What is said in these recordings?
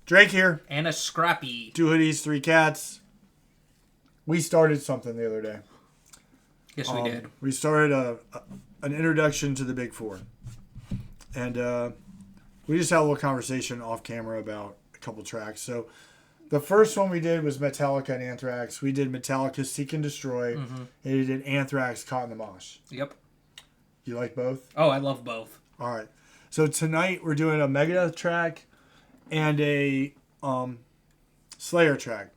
Drake here. And a Scrappy. 2 hoodies, 3 cats. We started something the other day. Yes, we did. We started an introduction to the Big Four. And we just had a little conversation off camera about a couple tracks. So the first one we did was Metallica and Anthrax. We did Metallica Seek and Destroy. And we did Anthrax Caught in the Mosh. Yep. You like both? Oh, I love both. All right. So tonight we're doing a Megadeth track and a Slayer track.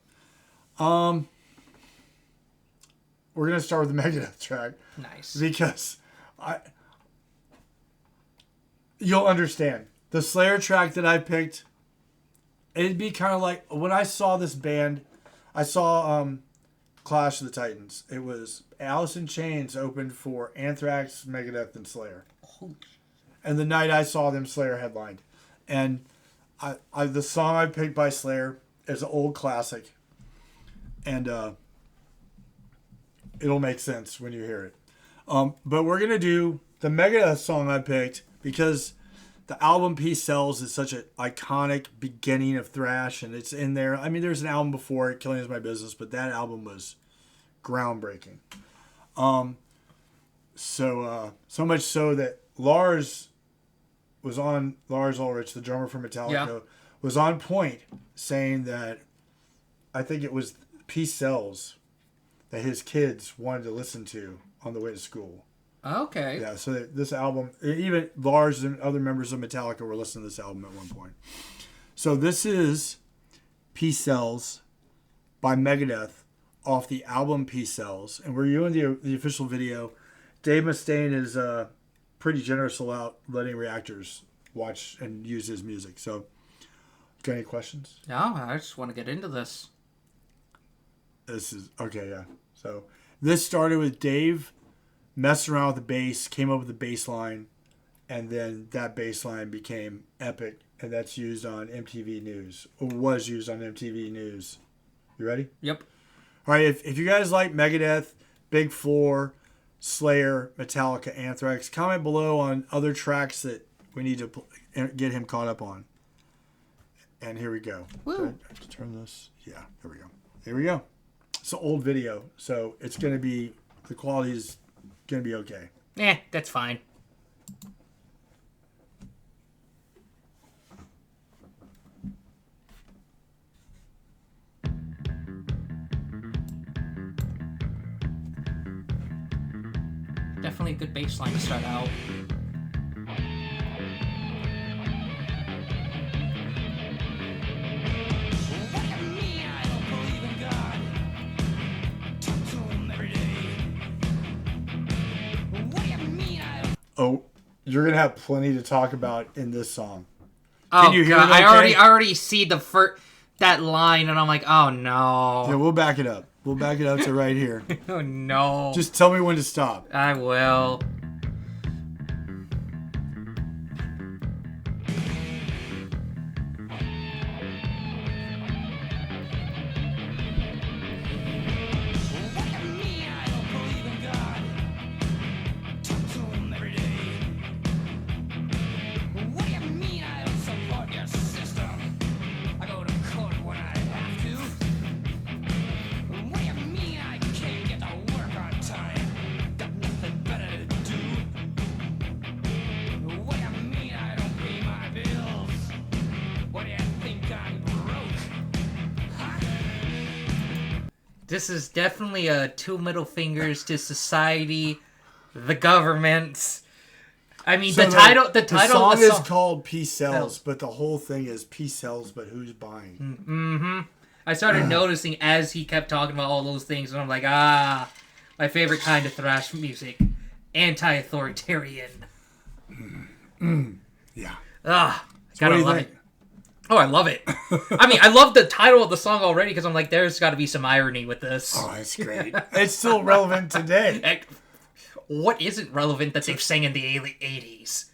We're going to start with the Megadeth track. Nice. Because you'll understand. The Slayer track that I picked, it'd be kind of like when I saw this band, I saw Clash of the Titans. It was Alice in Chains opened for Anthrax, Megadeth, and Slayer. And the night I saw them, Slayer headlined. And the song I picked by Slayer is an old classic. And it'll make sense when you hear it. But we're going to do the Megadeth song I picked because the album Peace Sells is such an iconic beginning of thrash, and it's in there. I mean, there's an album before it, Killing Is My Business, but that album was groundbreaking. So much so that Lars Ulrich, the drummer for Metallica, was on point saying that I think it was Peace Sells that his kids wanted to listen to on the way to school. Okay. Yeah, so this album, even Lars and other members of Metallica were listening to this album at one point. So this is Peace Sells by Megadeth off the album Peace Sells. And we're doing the official video. Dave Mustaine is pretty generous about letting reactors watch and use his music. So, got any questions? No, I just want to get into this. This is, okay, yeah. So, this started with Dave messing around with the bass, came up with the bass line, and then that bass line became epic, and that's used on MTV News, or was used on MTV News. You ready? Yep. All right, if you guys like Megadeth, Big Four, Slayer, Metallica, Anthrax, comment below on other tracks that we need to get him caught up on. And here we go. Woo. Turn this. Yeah, there we go. Here we go. It's an old video, so it's going to be, the quality is going to be okay. That's fine. Definitely a good bass line to start out. Oh, you're going to have plenty to talk about in this song. Oh, Can you hear God. it okay? I already see that line, and I'm like, oh, no. Yeah, we'll back it up. We'll back it up to right here. Oh, no. Just tell me when to stop. I will. This is definitely a 2 middle fingers to society, the government. I mean, So the title the song is called Peace Sells, but the whole thing is Peace Sells, but who's buying? Mm-hmm. I started noticing as he kept talking about all those things, and I'm like, my favorite kind of thrash music, anti-authoritarian. Yeah. Gotta love it. Oh, I love it. I mean, I love the title of the song already because I'm like, there's got to be some irony with this. Oh, that's great. It's still relevant today. What isn't relevant that they've sang in the 80s?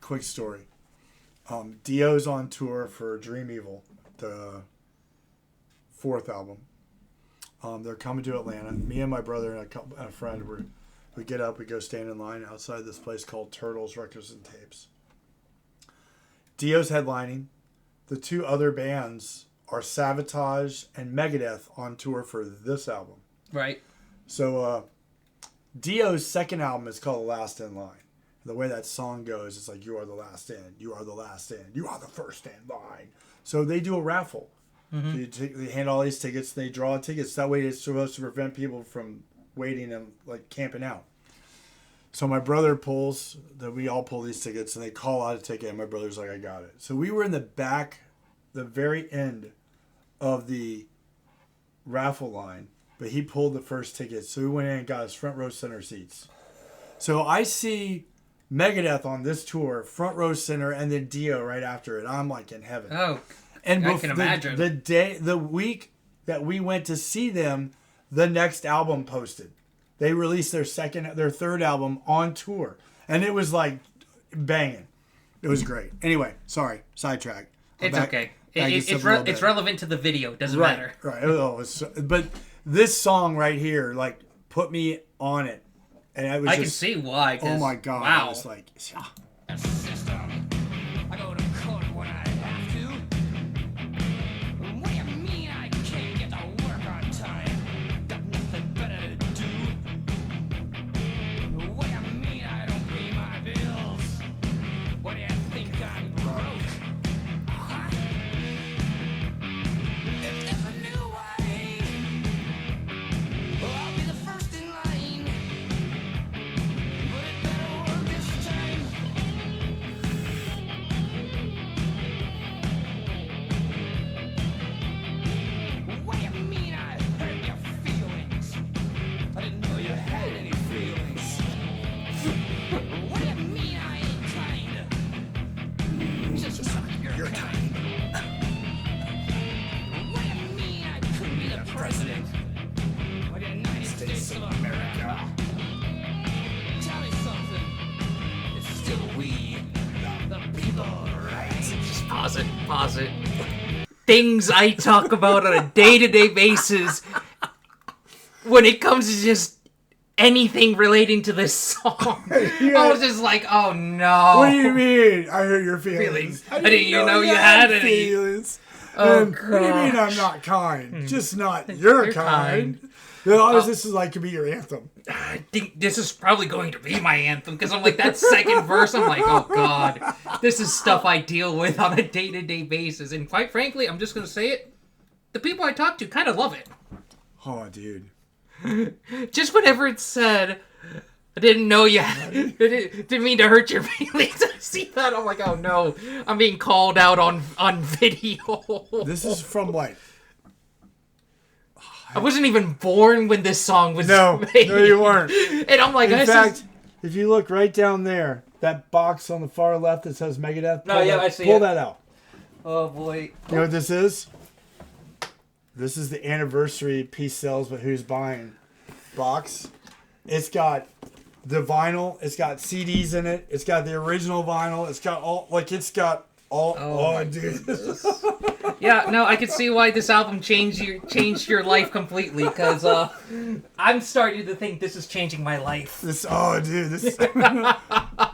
Quick story. Dio's on tour for Dream Evil, the 4th album. They're coming to Atlanta. Me and my brother and a friend, we get up, we go stand in line outside this place called Turtles Records and Tapes. Dio's headlining. The two other bands are Sabotage and Megadeth on tour for this album. Right. So Dio's second album is called Last in Line. The way that song goes, it's like, you are the last in, you are the last in, you are the first in line. So they do a raffle. Mm-hmm. So they hand all these tickets, they draw tickets. That way it's supposed to prevent people from waiting and like camping out. So my brother pulls, we all pull these tickets, and they call out a ticket, and my brother's like, I got it. So we were in the back, the very end of the raffle line, but he pulled the first ticket. So we went in and got his front row center seats. So I see Megadeth on this tour, front row center, and then Dio right after it. I'm like in heaven. Oh, and I can imagine. The week that we went to see them, the next album posted. They released their third album on tour, and it was like banging. It was great. Anyway, sorry, sidetrack. It's okay. It's relevant to the video. It doesn't matter. Right. But this song right here, like, put me on it, and I was. I can see why. Oh my god! Wow. I was like, yeah. I go to court when I have to. What do you mean I can't get to work on time? Got nothing better to do. What do you mean I don't pay my bills? What do you think I'm broke? Huh? If there's a new way, well, I'll be the first in line. But it better work this time. What do you mean I hurt your feelings? I didn't know you had any feelings. What do you mean I ain't kind? Just not your kind. What do you mean I couldn't be the president of the United States of America? Tell me something. It's still we, the people, right? Just pause it. Things I talk about on a day-to-day basis when it comes to just anything relating to this song. Yeah. I was just like, oh no. What do you mean? I hurt your feelings. I didn't know you had any. feelings. Oh, What do you mean I'm not kind? Just not your kind. This is like to be your anthem. I think this is probably going to be my anthem because I'm like, that second verse, I'm like, oh god, this is stuff I deal with on a day-to-day basis. And quite frankly, I'm just going to say it, the people I talk to kind of love it. Oh, dude. Just whenever it said, I didn't know you had, didn't mean to hurt your feelings. I see that, I'm like, oh no, I'm being called out on video. This is from like... I wasn't even born when this song was made. No, you weren't. And I'm like, in fact, if you look right down there, that box on the far left that says Megadeth, I see pull it. that out. Oh boy. You know what this is? This is the anniversary Peace Sells But Who's Buying box. It's got the vinyl. It's got CDs in it. It's got the original vinyl. It's got all, dude. Yeah, no, I can see why this album changed your life completely, because I'm starting to think this is changing my life. All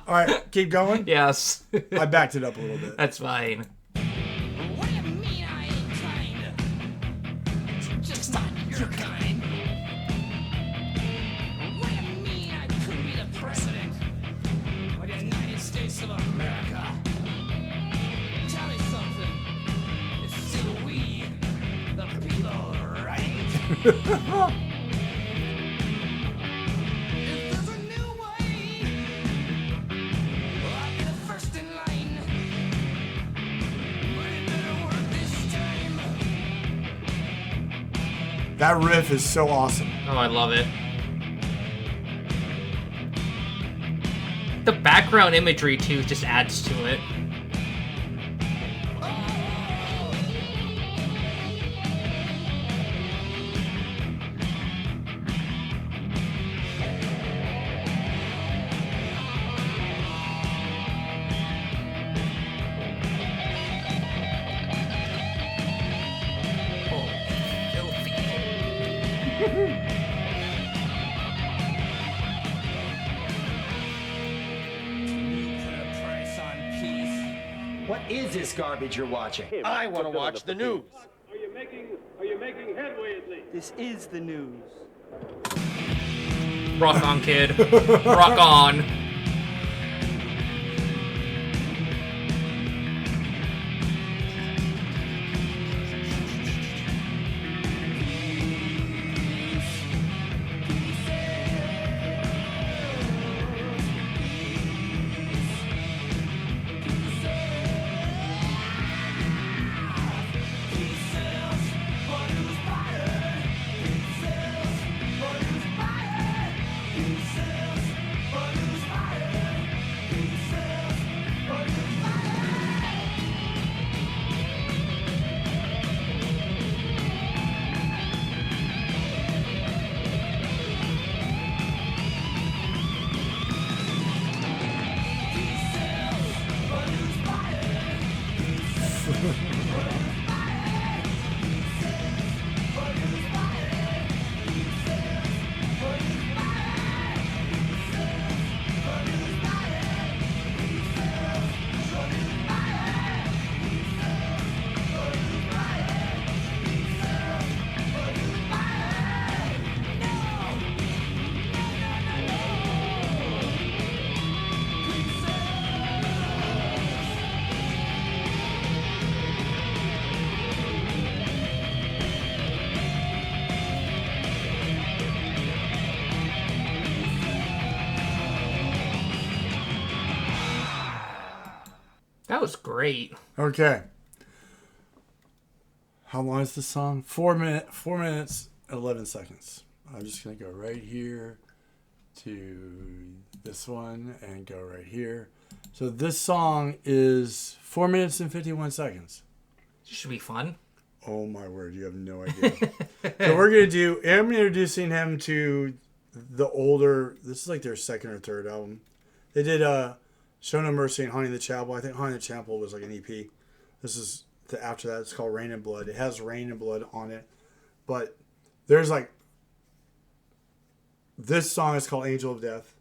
right, keep going. Yes. I backed it up a little bit. That's fine. What do you mean I ain't kind? Just not your kind. What do you mean I couldn't be the president of the United States of America? Tell me something. It's still we, the people, right? If there's a new way, well, I'll be the first in line. But it better work this time. That riff is so awesome. Oh, I love it. The background imagery, too, just adds to it. You put a price on peace. What is this garbage you're watching? I want to watch the news. Are you making headway at least? This is the news. Rock on, kid. Rock on. That was great. Okay. How long is the song? 4 minutes, 11 seconds. I'm just going to go right here to this one and go right here. So this song is 4 minutes and 51 seconds. This should be fun. Oh my word, you have no idea. So we're going to do, I'm introducing him to the older, this is like their second or third album. They did Show No Mercy and Haunting the Chapel. I think Haunting the Chapel was like an EP. This is after that. It's called Rain and Blood. It has Rain and Blood on it. But there's like, this song is called Angel of Death.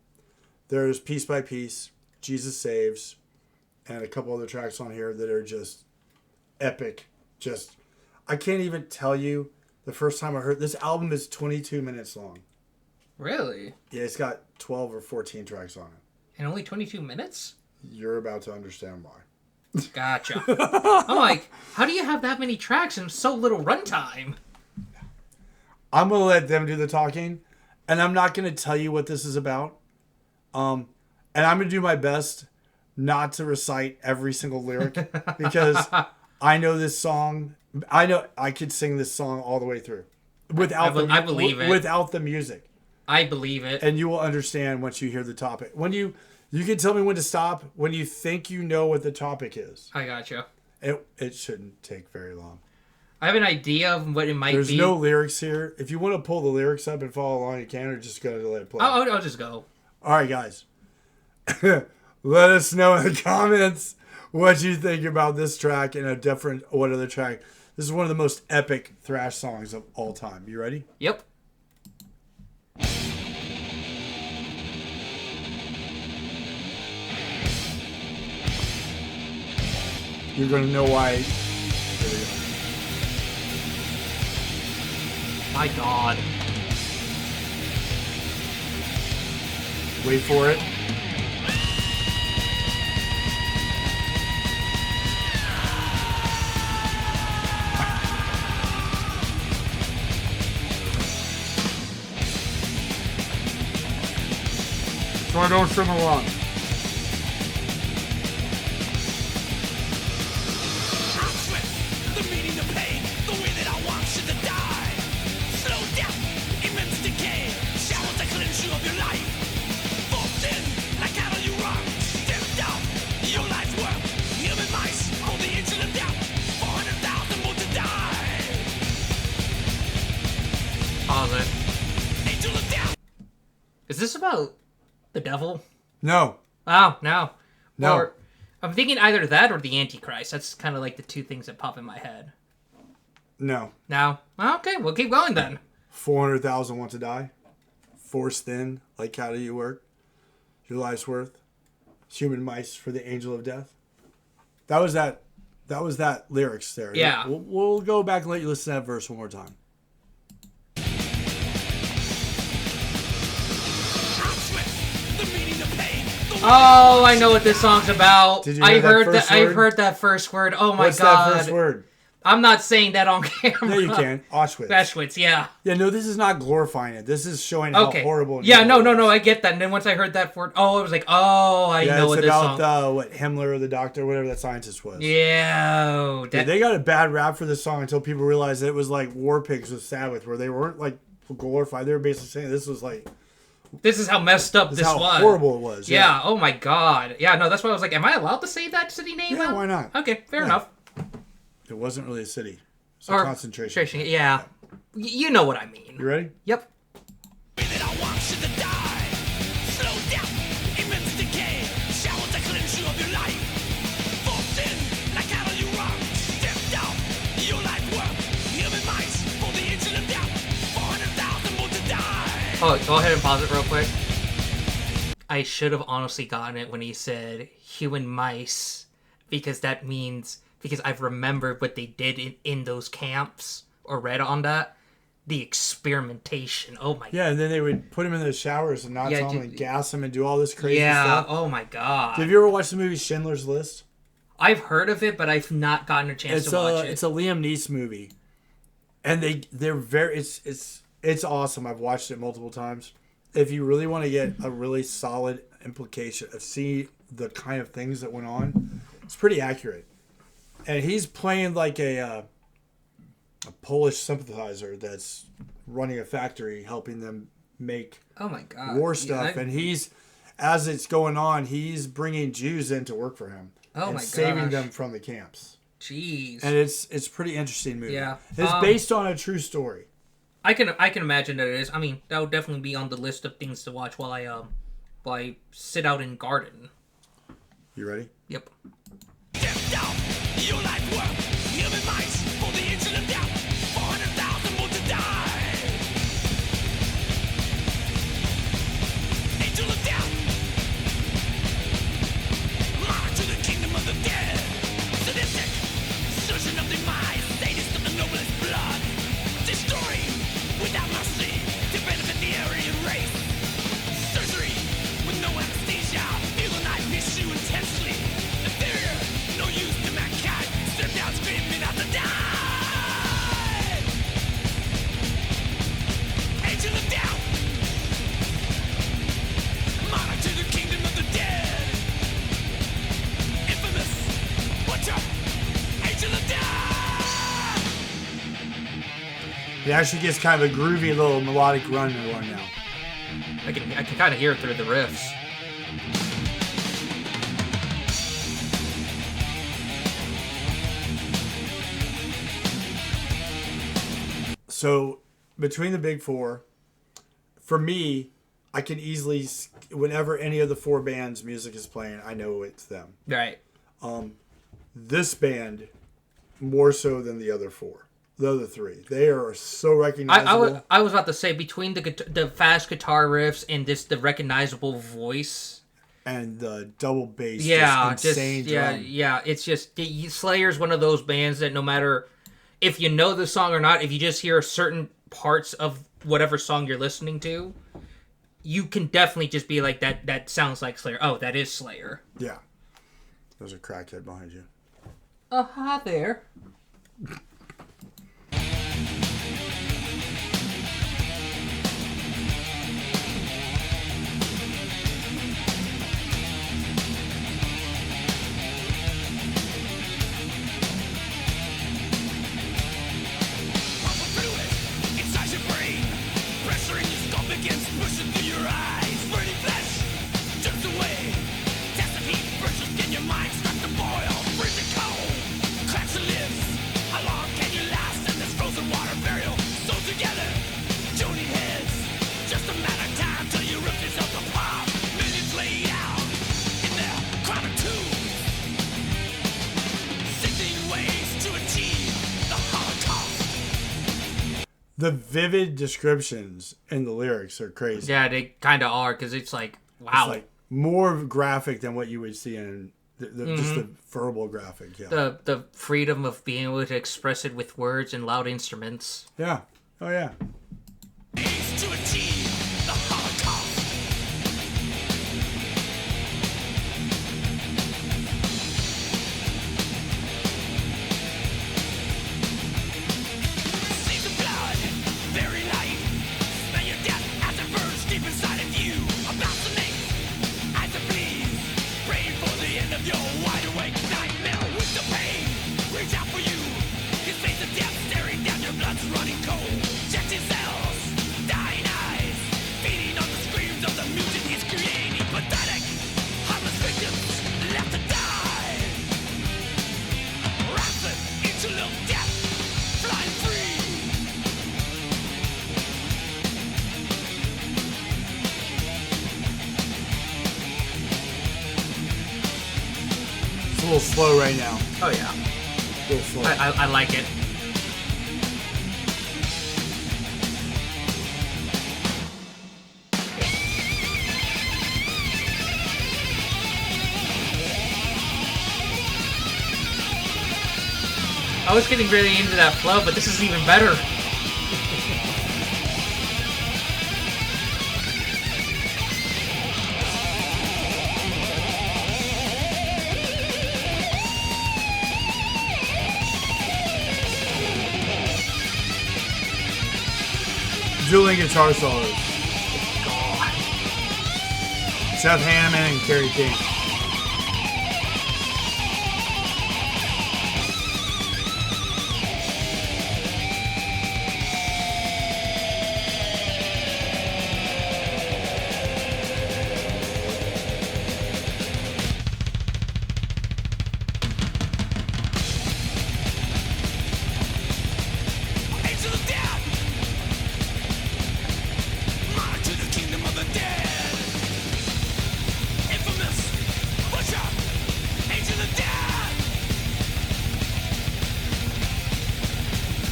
There's Piece by Piece, Jesus Saves, and a couple other tracks on here that are just epic. Just, I can't even tell you the first time I heard, this album is 22 minutes long. Really? Yeah, it's got 12 or 14 tracks on it. And only 22 minutes? You're about to understand why. Gotcha. I'm like, how do you have that many tracks and so little runtime? I'm going to let them do the talking, and I'm not going to tell you what this is about. And I'm going to do my best not to recite every single lyric because I know this song. I know I could sing this song all the way through without I believe it. Without the music. I believe it. And you will understand once you hear the topic. When you can tell me when to stop when you think you know what the topic is. I gotcha. It shouldn't take very long. I have an idea of what it might There's be. no lyrics here. If you want to pull the lyrics up and follow along, you can, or just go to let it play. I'll just go. All right, guys. Let us know in the comments what you think about this track and what other track. This is one of the most epic thrash songs of all time. You ready? Yep. You're going to know why. My God. Wait for it. So I don't sing along. Is this about the devil? No. Oh, no. No. Or, I'm thinking either that or the Antichrist. That's kind of like the two things that pop in my head. No. No? Okay, we'll keep going then. 400,000 want to die. Forced thin, like how do you work? Your life's worth. Human mice for the angel of death. That was that lyrics there. Yeah. We'll go back and let you listen to that verse one more time. Oh, I know what this song's about. Did you hear I heard that first word. Oh my What's god. that first word? I'm not saying that on camera. No, you can. Auschwitz. Auschwitz, yeah. Yeah, no, this is not glorifying it. This is showing how Okay. horrible. Yeah, no, it is. I get that. And then once I heard that word, I was like, I know what it's this about song. what Himmler or the doctor, whatever that scientist was. Yeah. Dude, they got a bad rap for this song until people realized that it was like War Pigs with Sabbath, where they weren't like glorified. They were basically saying this was like. This is how messed up this how was. Horrible it was. Yeah. Oh my god. Yeah. No, that's why I was like, am I allowed to say that city name? Yeah, out? why not? Okay, fair enough. It wasn't really a city. It's a Or concentration. Yeah. You know what I mean. You ready? Yep. Oh, go ahead and pause it real quick. I should have honestly gotten it when he said human mice, because that means, because I've remembered what they did in those camps, or read on that. The experimentation. Oh my god. Yeah, and then they would put him in the showers and not tell him and gas him and do all this crazy Yeah, stuff. oh my god. Have you ever watched the movie Schindler's List? I've heard of it, but I've not gotten a chance to watch it. It's a Liam Neeson movie. And they're very it's awesome. I've watched it multiple times. If you really want to get a really solid implication of see the kind of things that went on, it's pretty accurate. And he's playing like a Polish sympathizer that's running a factory, helping them make oh my god war stuff. And he's, as it's going on, he's bringing Jews in to work for him. Oh and my saving gosh. them from the camps. Jeez. And it's a pretty interesting movie. Yeah. It's based on a true story. I can imagine that it is. I mean, that would definitely be on the list of things to watch while I sit out in garden. You ready? Yep. It actually gets kind of a groovy little melodic run going now. I can kind of hear it through the riffs. So between the big four, for me, I can easily, whenever any of the four bands' music is playing, I know it's them. Right. This band, more so than the other four. The other three. They are so recognizable. I was about to say, between the fast guitar riffs and the recognizable voice. And the double bass. Yeah, insane drum. yeah. It's just, Slayer's one of those bands that no matter if you know the song or not, if you just hear certain parts of whatever song you're listening to, you can definitely just be like, that sounds like Slayer. Oh, that is Slayer. Yeah. There's a crackhead behind you. Oh, hi there. The vivid descriptions in the lyrics are crazy. Yeah, they kind of are, because it's like, wow. It's like more graphic than what you would see in Just the verbal graphic. Yeah. The freedom of being able to express it with words and loud instruments. Yeah. Oh yeah. Aims to achieve the Holocaust. Seas of blood, very light. Smell your death as it burns deep inside of you. About to make as it bleeds. Praying for the end of your wide awake nightmare with the pain. Reach out for you. His face of death staring down, your blood's running cold. Check his cells, dying eyes, feeding on the screams of the mutant he's creating. Pathetic, harmless victims left to die. Rancid into little death, flying free. It's a little slow right now. Oh yeah, A little slow. I like it. I was getting really into that flow, but this is even better. Dueling guitar solos. Seth Hanneman and Kerry King. Angel of death, march to the kingdom of the dead. Infamous butcher, angel of death,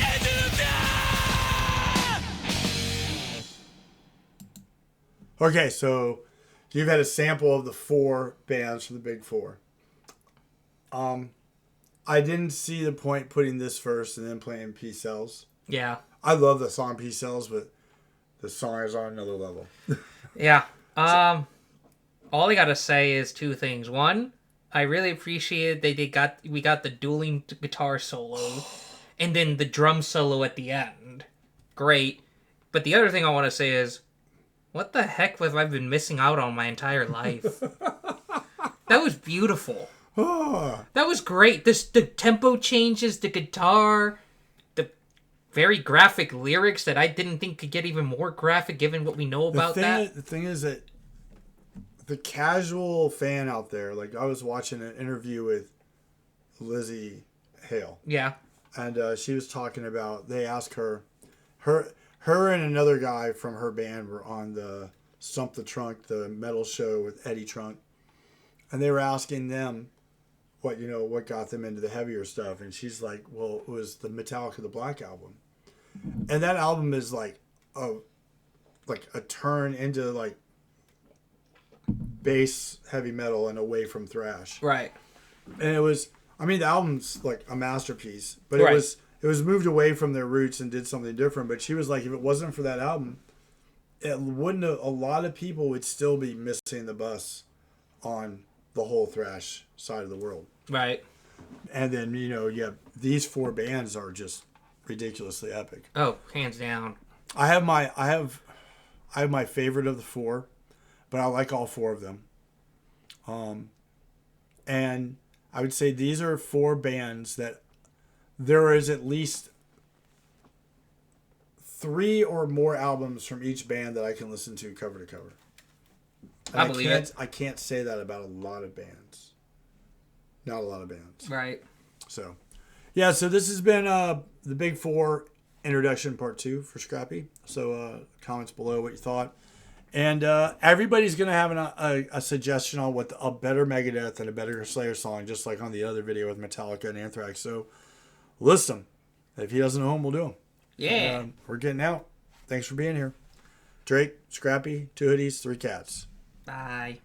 angel of death. Okay, so you've had a sample of the 4 bands from the Big Four. I didn't see the point putting this first and then playing Peace Cells. Yeah. I love the song Peace Cells, but the song is on another level. Yeah. All I gotta say is 2 things. One, I really appreciated we got the dueling guitar solo, and then the drum solo at the end. Great. But the other thing I want to say is, what the heck have I been missing out on my entire life? That was beautiful. That was great. The tempo changes, the guitar, the very graphic lyrics that I didn't think could get even more graphic given what we know about that. The thing is that the casual fan out there, like I was watching an interview with Lizzie Hale, Yeah. and she was talking about, they asked her and another guy from her band were on the Stump the Trunk, the metal show with Eddie Trunk, and they were asking them what got them into the heavier stuff, and she's like, well, it was the Metallica the Black Album, and that album is like a turn into like bass heavy metal and away from thrash, Right. and it was, I mean, the album's like a masterpiece, but Right. it was moved away from their roots and did something different. But she was like, if it wasn't for that album, it wouldn't have, a lot of people would still be missing the bus on the whole thrash side of the world. Right. And then, these 4 bands are just ridiculously epic. Oh, hands down. I have my favorite of the 4, but I like all 4 of them. And I would say these are 4 bands that there is at least 3 or more albums from each band that I can listen to cover to cover. And I believe it. I can't say that about a lot of bands. Not a lot of bands. Right. So, yeah, so this has been the Big Four introduction part 2 for Scrappy. So, comments below what you thought. And everybody's going to have a suggestion on what a better Megadeth and a better Slayer song, just like on the other video with Metallica and Anthrax. So, list them. If he doesn't know them, we'll do them. Yeah. And, we're getting out. Thanks for being here. Drake, Scrappy, 2 hoodies, 3 cats. Bye.